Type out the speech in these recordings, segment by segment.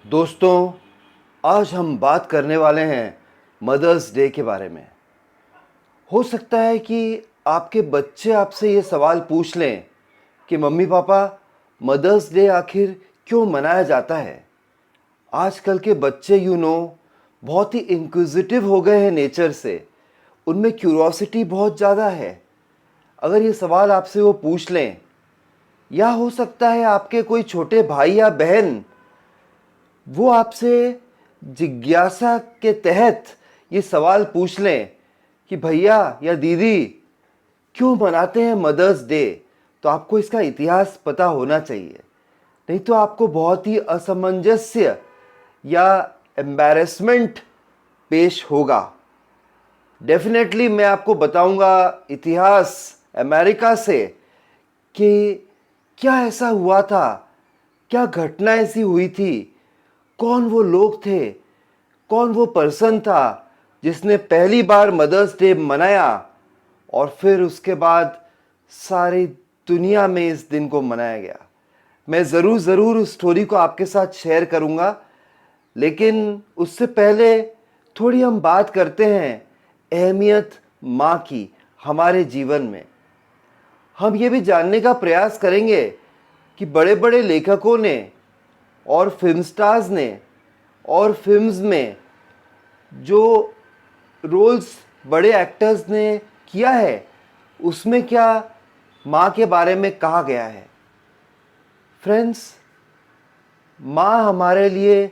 दोस्तों, आज हम बात करने वाले हैं मदर्स डे के बारे में। हो सकता है कि आपके बच्चे आपसे ये सवाल पूछ लें कि मम्मी पापा, मदर्स डे आखिर क्यों मनाया जाता है। आजकल के बच्चे बहुत ही इंक्विजिटिव हो गए हैं नेचर से। उनमें क्यूरोसिटी बहुत ज़्यादा है। अगर ये सवाल आपसे वो पूछ लें, या हो सकता है आपके कोई छोटे भाई या बहन वो आपसे जिज्ञासा के तहत ये सवाल पूछ लें कि भैया या दीदी, क्यों मनाते हैं मदर्स डे, तो आपको इसका इतिहास पता होना चाहिए। नहीं तो आपको बहुत ही असमंजस्य या एम्बैरेसमेंट पेश होगा। डेफिनेटली मैं आपको बताऊंगा इतिहास अमेरिका से कि क्या ऐसा हुआ था, क्या घटना ऐसी हुई थी, कौन वो लोग थे, कौन वो पर्सन था जिसने पहली बार मदर्स डे मनाया और फिर उसके बाद सारी दुनिया में इस दिन को मनाया गया। मैं ज़रूर उस स्टोरी को आपके साथ शेयर करूंगा, लेकिन उससे पहले थोड़ी हम बात करते हैं अहमियत माँ की हमारे जीवन में। हम ये भी जानने का प्रयास करेंगे कि बड़े बड़े लेखकों ने और फिल्म स्टार्स ने और फिल्म्स में जो रोल्स बड़े एक्टर्स ने किया है उसमें क्या माँ के बारे में कहा गया है। फ्रेंड्स, माँ हमारे लिए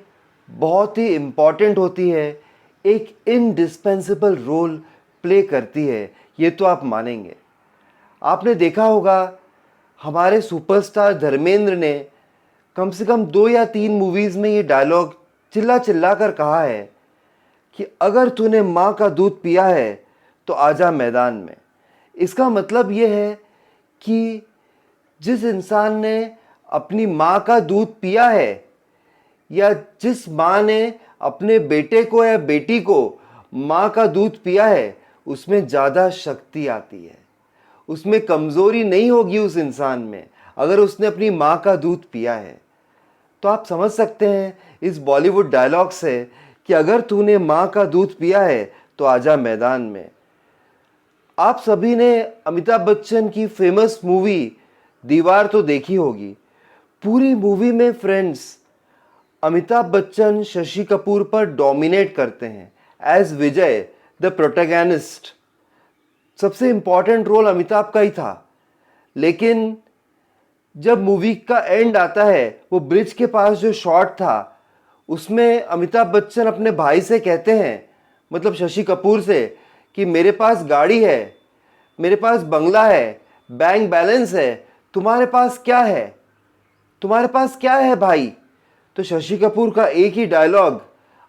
बहुत ही इम्पॉर्टेंट होती है, एक इनडिस्पेंसेबल रोल प्ले करती है, ये तो आप मानेंगे। आपने देखा होगा हमारे सुपरस्टार धर्मेंद्र ने कम से कम 2 या 3 मूवीज़ में ये डायलॉग चिल्ला चिल्ला कर कहा है कि अगर तूने माँ का दूध पिया है तो आजा मैदान में। इसका मतलब ये है कि जिस इंसान ने अपनी माँ का दूध पिया है या जिस माँ ने अपने बेटे को या बेटी को माँ का दूध पिया है, उसमें ज़्यादा शक्ति आती है, उसमें कमज़ोरी नहीं होगी उस इंसान में अगर उसने अपनी माँ का दूध पिया है। तो आप समझ सकते हैं इस बॉलीवुड डायलॉग से कि अगर तूने माँ का दूध पिया है तो आजा मैदान में। आप सभी ने अमिताभ बच्चन की फेमस मूवी दीवार तो देखी होगी। पूरी मूवी में फ्रेंड्स, अमिताभ बच्चन शशि कपूर पर डोमिनेट करते हैं एज विजय द प्रोटैगनिस्ट। सबसे इंपॉर्टेंट रोल अमिताभ का ही था, लेकिन जब मूवी का एंड आता है, वो ब्रिज के पास जो शॉट था उसमें अमिताभ बच्चन अपने भाई से कहते हैं, मतलब शशि कपूर से, कि मेरे पास गाड़ी है, मेरे पास बंगला है, बैंक बैलेंस है, तुम्हारे पास क्या है, तुम्हारे पास क्या है भाई। तो शशि कपूर का एक ही डायलॉग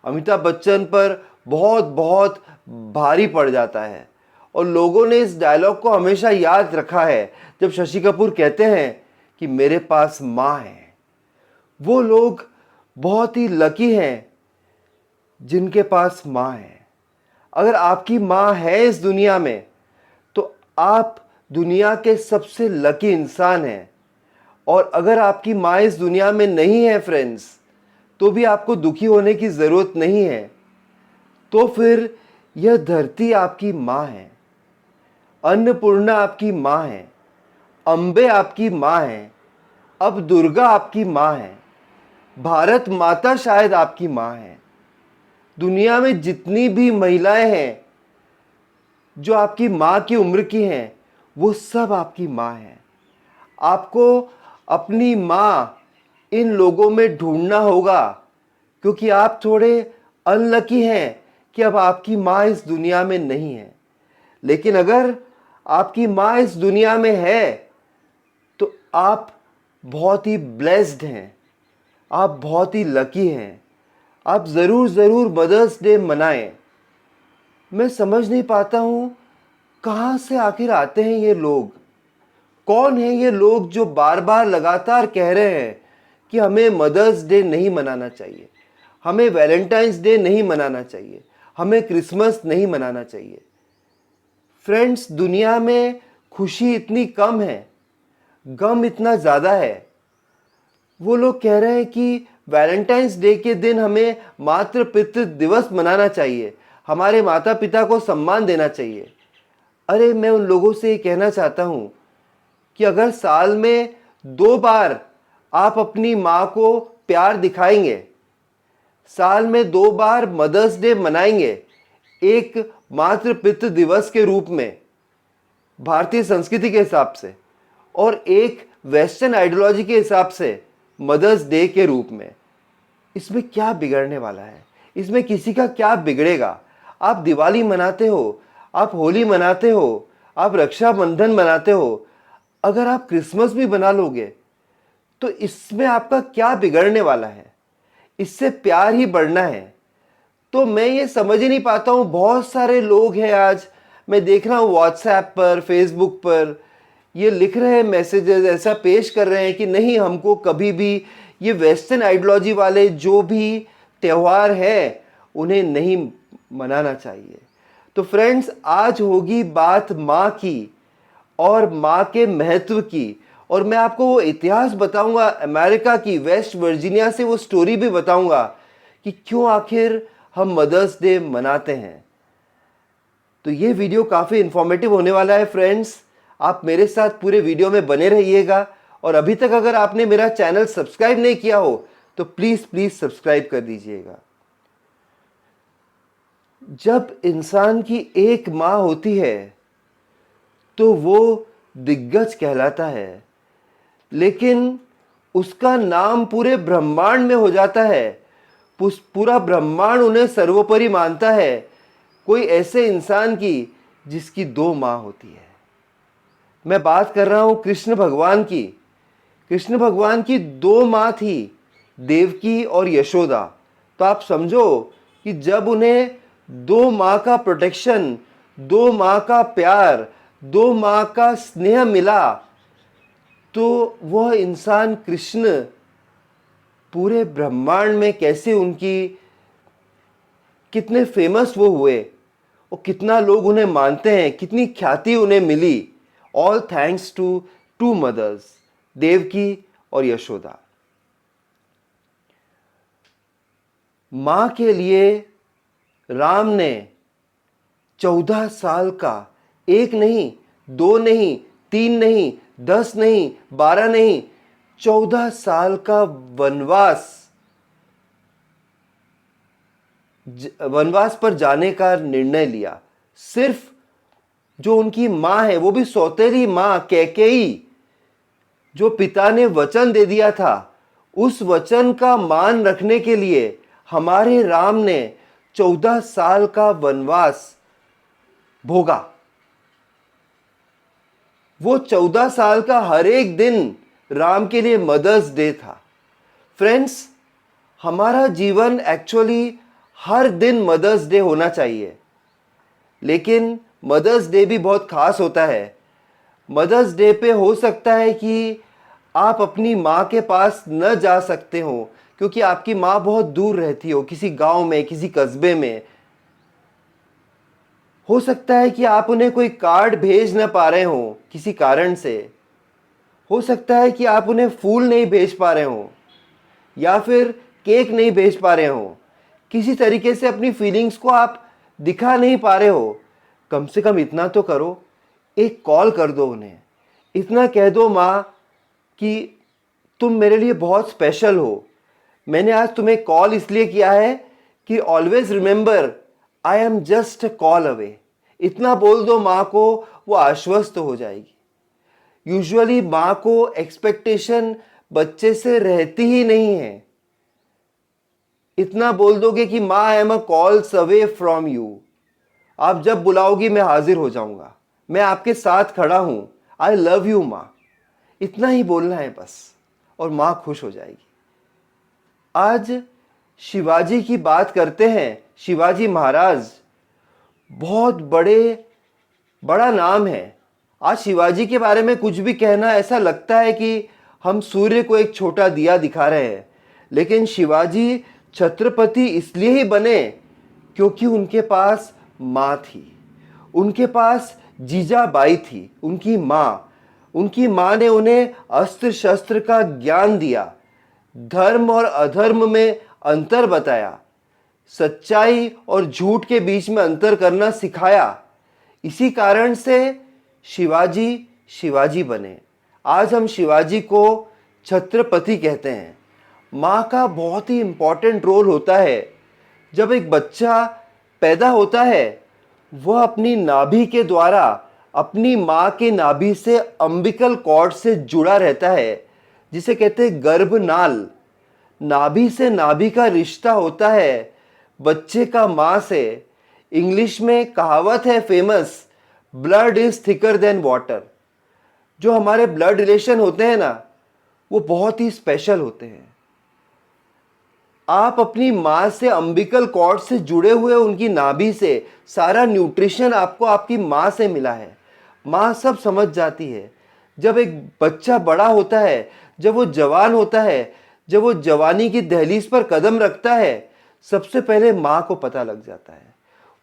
अमिताभ बच्चन पर बहुत बहुत भारी पड़ जाता है और लोगों ने इस डायलॉग को हमेशा याद रखा है जब शशि कपूर कहते हैं कि मेरे पास माँ है। वो लोग बहुत ही लकी हैं जिनके पास माँ है। अगर आपकी माँ है इस दुनिया में तो आप दुनिया के सबसे लकी इंसान हैं। और अगर आपकी माँ इस दुनिया में नहीं है फ्रेंड्स, तो भी आपको दुखी होने की ज़रूरत नहीं है। तो फिर यह धरती आपकी माँ है, अन्नपूर्णा आपकी माँ है, अम्बे आपकी माँ है, अब दुर्गा आपकी माँ है, भारत माता शायद आपकी माँ है। दुनिया में जितनी भी महिलाएं हैं जो आपकी माँ की उम्र की हैं, वो सब आपकी माँ हैं। आपको अपनी माँ इन लोगों में ढूंढना होगा, क्योंकि आप थोड़े अनलकी हैं कि अब आपकी माँ इस दुनिया में नहीं है। लेकिन अगर आपकी माँ इस दुनिया में है तो आप बहुत ही ब्लेस्ड हैं, आप बहुत ही लकी हैं। आप ज़रूर मदर्स डे मनाएं। मैं समझ नहीं पाता हूँ कहाँ से आखिर आते हैं ये लोग। कौन है ये लोग जो बार बार लगातार कह रहे हैं कि हमें मदर्स डे नहीं मनाना चाहिए, हमें वैलेंटाइंस डे नहीं मनाना चाहिए, हमें क्रिसमस नहीं मनाना चाहिए। फ्रेंड्स, दुनिया में खुशी इतनी कम है, गम इतना ज़्यादा है। वो लोग कह रहे हैं कि वैलेंटाइंस डे के दिन हमें मातृ पितृ दिवस मनाना चाहिए, हमारे माता पिता को सम्मान देना चाहिए। अरे मैं उन लोगों से ये कहना चाहता हूँ कि अगर साल में 2 बार आप अपनी माँ को प्यार दिखाएंगे, साल में 2 बार मदर्स डे मनाएंगे एक मातृ पितृ दिवस के रूप में भारतीय संस्कृति के हिसाब से, और एक वेस्टर्न आइडियोलॉजी के हिसाब से मदर्स डे के रूप में, इसमें क्या बिगड़ने वाला है? इसमें किसी का क्या बिगड़ेगा? आप दिवाली मनाते हो, आप होली मनाते हो, आप रक्षाबंधन मनाते हो, अगर आप क्रिसमस भी बना लोगे तो इसमें आपका क्या बिगड़ने वाला है? इससे प्यार ही बढ़ना है। तो मैं ये समझ ही नहीं पाता हूँ, बहुत सारे लोग हैं आज मैं देख रहा हूँ व्हाट्सएप पर, फेसबुक पर, ये लिख रहे हैं मैसेजेस, ऐसा पेश कर रहे हैं कि नहीं, हमको कभी भी ये वेस्टर्न आइडियोलॉजी वाले जो भी त्यौहार हैं उन्हें नहीं मनाना चाहिए। तो फ्रेंड्स, आज होगी बात माँ की और माँ के महत्व की, और मैं आपको वो इतिहास बताऊंगा अमेरिका की, वेस्ट वर्जीनिया से वो स्टोरी भी बताऊंगा कि क्यों आखिर हम मदर्स डे मनाते हैं। तो ये वीडियो काफ़ी इन्फॉर्मेटिव होने वाला है फ्रेंड्स, आप मेरे साथ पूरे वीडियो में बने रहिएगा। और अभी तक अगर आपने मेरा चैनल सब्सक्राइब नहीं किया हो तो प्लीज़ सब्सक्राइब कर दीजिएगा। जब इंसान की एक माँ होती है तो वो दिग्गज कहलाता है, लेकिन उसका नाम पूरे ब्रह्मांड में हो जाता है, पूरा ब्रह्मांड उन्हें सर्वोपरि मानता है, कोई ऐसे इंसान की जिसकी 2 माँ होती है। मैं बात कर रहा हूं कृष्ण भगवान की। कृष्ण भगवान की 2 माँ थी, देवकी और यशोदा। तो आप समझो कि जब उन्हें 2 माँ का प्रोटेक्शन, 2 माँ का प्यार, 2 माँ का स्नेह मिला, तो वह इंसान कृष्ण पूरे ब्रह्मांड में कैसे उनकी, कितने फेमस वो हुए और कितना लोग उन्हें मानते हैं, कितनी ख्याति उन्हें मिली। All thanks to 2 mothers, Devaki और यशोदा। मां के लिए राम ने 14 साल का, 1 नहीं, 2 नहीं, 3 नहीं, 10 नहीं, 12 नहीं, 14 साल का वनवास पर जाने का निर्णय लिया। सिर्फ जो उनकी मां है, वो भी सौतेली मां कैकेयी, जो पिता ने वचन दे दिया था, उस वचन का मान रखने के लिए हमारे राम ने 14 साल का वनवास भोगा। वो 14 साल का हर एक दिन राम के लिए मदर्स डे था। फ्रेंड्स, हमारा जीवन एक्चुअली हर दिन मदर्स डे होना चाहिए, लेकिन मदर्स डे भी बहुत खास होता है। मदर्स डे पे हो सकता है कि आप अपनी माँ के पास न जा सकते हो, क्योंकि आपकी माँ बहुत दूर रहती हो, किसी गांव में, किसी कस्बे में। हो सकता है कि आप उन्हें कोई कार्ड भेज न पा रहे हो किसी कारण से। हो सकता है कि आप उन्हें फूल नहीं भेज पा रहे हो, या फिर केक नहीं भेज पा रहे हो, किसी तरीके से अपनी फीलिंग्स को आप दिखा नहीं पा रहे हो। कम से कम इतना तो करो, एक कॉल कर दो उन्हें, इतना कह दो माँ कि तुम मेरे लिए बहुत स्पेशल हो। मैंने आज तुम्हें कॉल इसलिए किया है कि always remember I am just a call away. इतना बोल दो माँ को, वो आश्वस्त हो जाएगी। यूजुअली माँ को एक्सपेक्टेशन बच्चे से रहती ही नहीं है। इतना बोल दोगे कि माँ I am a calls away from you, आप जब बुलाओगी मैं हाजिर हो जाऊंगा, मैं आपके साथ खड़ा हूं, आई लव यू माँ। इतना ही बोलना है बस, और माँ खुश हो जाएगी। आज शिवाजी की बात करते हैं। शिवाजी महाराज बहुत बड़ा नाम है। आज शिवाजी के बारे में कुछ भी कहना, ऐसा लगता है कि हम सूर्य को एक छोटा दिया दिखा रहे हैं। लेकिन शिवाजी छत्रपति इसलिए ही बने क्योंकि उनके पास माँ थी, उनके पास जीजाबाई थी, उनकी माँ। उनकी माँ ने उन्हें अस्त्र शस्त्र का ज्ञान दिया, धर्म और अधर्म में अंतर बताया, सच्चाई और झूठ के बीच में अंतर करना सिखाया। इसी कारण से शिवाजी शिवाजी बने। आज हम शिवाजी को छत्रपति कहते हैं। माँ का बहुत ही इम्पोर्टेंट रोल होता है। जब एक बच्चा पैदा होता है, वह अपनी नाभि के द्वारा अपनी माँ के नाभि से अम्बिकल कॉर्ड से जुड़ा रहता है, जिसे कहते हैं गर्भनाल। नाभि से नाभि का रिश्ता होता है बच्चे का माँ से। इंग्लिश में कहावत है famous, blood is thicker than water. जो हमारे ब्लड रिलेशन होते हैं ना, वो बहुत ही स्पेशल होते हैं। आप अपनी माँ से अम्बिकल कॉर्ड से जुड़े हुए, उनकी नाभि से सारा न्यूट्रिशन आपको आपकी माँ से मिला है। माँ सब समझ जाती है। जब एक बच्चा बड़ा होता है, जब वो जवान होता है, जब वो जवानी की दहलीज पर कदम रखता है, सबसे पहले माँ को पता लग जाता है।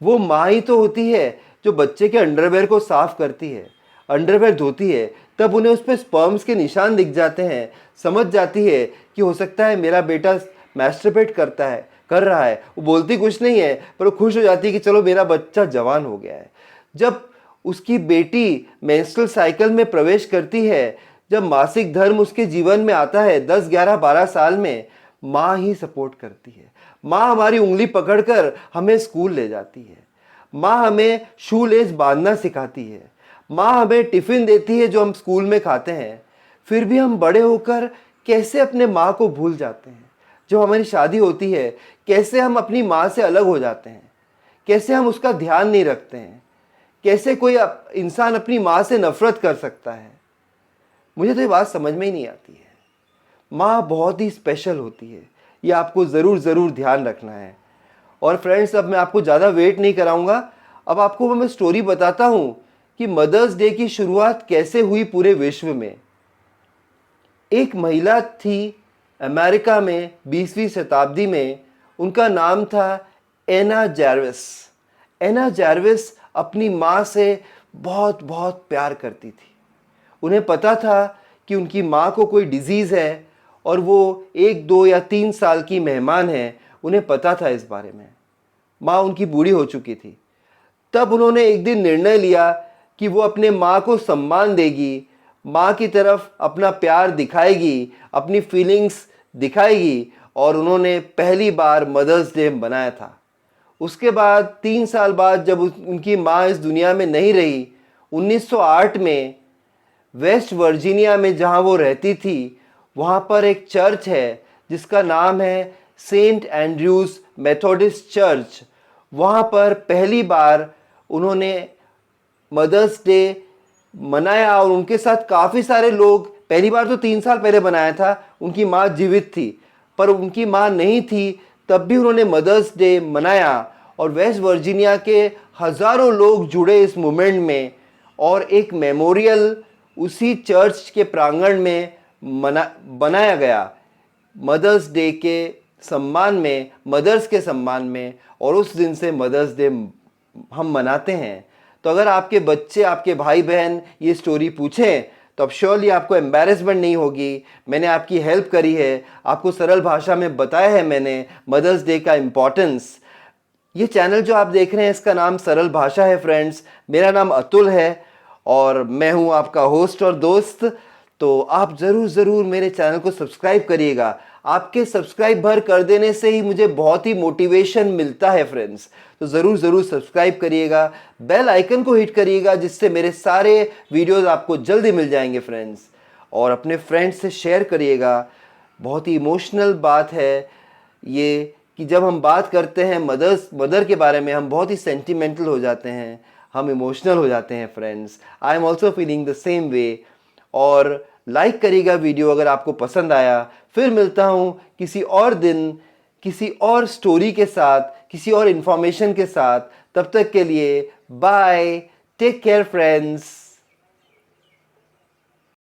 वो माँ ही तो होती है जो बच्चे के अंडरवेयर को साफ करती है, अंडरवेयर धोती है, तब उन्हें उस पर स्पर्म्स के निशान दिख जाते हैं। समझ जाती है कि हो सकता है मेरा बेटा मैस्टरबेट कर रहा है। वो बोलती कुछ नहीं है, पर वो खुश हो जाती है कि चलो मेरा बच्चा जवान हो गया है। जब उसकी बेटी मेंस्ट्रुअल साइकिल में प्रवेश करती है, जब मासिक धर्म उसके जीवन में आता है 10, 11, 12 साल में, माँ ही सपोर्ट करती है। माँ हमारी उंगली पकड़कर हमें स्कूल ले जाती है। माँ हमें शू लेस बांधना सिखाती है। माँ हमें टिफ़िन देती है जो हम स्कूल में खाते हैं। फिर भी हम बड़े होकर कैसे अपने माँ को भूल जाते हैं। जब हमारी शादी होती है, कैसे हम अपनी माँ से अलग हो जाते हैं, कैसे हम उसका ध्यान नहीं रखते हैं। कैसे कोई इंसान अपनी माँ से नफरत कर सकता है। मुझे तो ये बात समझ में ही नहीं आती है। माँ बहुत ही स्पेशल होती है, ये आपको ज़रूर ध्यान रखना है। और फ्रेंड्स, अब मैं आपको ज़्यादा वेट नहीं कराऊंगा। अब आपको मैं स्टोरी बताता हूँ कि मदर्स डे की शुरुआत कैसे हुई पूरे विश्व में। एक महिला थी अमेरिका में 20वीं शताब्दी में। उनका नाम था एना जार्विस। एना जार्विस अपनी माँ से बहुत प्यार करती थी। उन्हें पता था कि उनकी माँ को कोई डिजीज़ है और वो 1, 2 या 3 साल की मेहमान है। उन्हें पता था इस बारे में। माँ उनकी बूढ़ी हो चुकी थी। तब उन्होंने एक दिन निर्णय लिया कि वो अपने माँ को सम्मान देगी, माँ की तरफ अपना प्यार दिखाएगी, अपनी फीलिंग्स दिखाएगी। और उन्होंने पहली बार मदर्स डे बनाया था। उसके बाद 3 साल बाद जब उनकी माँ इस दुनिया में नहीं रही, 1908 में वेस्ट वर्जीनिया में जहाँ वो रहती थी, वहाँ पर एक चर्च है जिसका नाम है सेंट एंड्रयूज़ मेथोडिस्ट चर्च। वहाँ पर पहली बार उन्होंने मदर्स डे मनाया और उनके साथ काफ़ी सारे लोग। पहली बार तो 3 साल पहले बनाया था, उनकी माँ जीवित थी, पर उनकी माँ नहीं थी, तब भी उन्होंने मदर्स डे मनाया। और वेस्ट वर्जीनिया के हज़ारों लोग जुड़े इस मूवमेंट में और एक मेमोरियल उसी चर्च के प्रांगण में बनाया गया मदर्स डे के सम्मान में, मदर्स के सम्मान में। और उस दिन से मदर्स डे हम मनाते हैं। तो अगर आपके बच्चे, आपके भाई बहन ये स्टोरी पूछें तो अब श्योरली आपको एम्बैरेसमेंट नहीं होगी। मैंने आपकी हेल्प करी है, आपको सरल भाषा में बताया है मैंने मदर्स डे का इम्पॉर्टेंस। ये चैनल जो आप देख रहे हैं इसका नाम सरल भाषा है फ्रेंड्स। मेरा नाम अतुल है और मैं हूँ आपका होस्ट और दोस्त। तो आप ज़रूर मेरे चैनल को सब्सक्राइब करिएगा। आपके सब्सक्राइब भर कर देने से ही मुझे बहुत ही मोटिवेशन मिलता है फ्रेंड्स। तो ज़रूर सब्सक्राइब करिएगा, बेल आइकन को हिट करिएगा, जिससे मेरे सारे वीडियोस आपको जल्दी मिल जाएंगे फ्रेंड्स। और अपने फ्रेंड्स से शेयर करिएगा। बहुत ही इमोशनल बात है ये कि जब हम बात करते हैं मदर के बारे में, हम बहुत ही सेंटिमेंटल हो जाते हैं, हम इमोशनल हो जाते हैं friends. I am also feeling the same way. और लाइक करिएगा वीडियो अगर आपको पसंद आया। फिर मिलता हूँ किसी और दिन, किसी और स्टोरी के साथ, किसी और इन्फॉर्मेशन के साथ। तब तक के लिए बाय, टेक केयर फ्रेंड्स।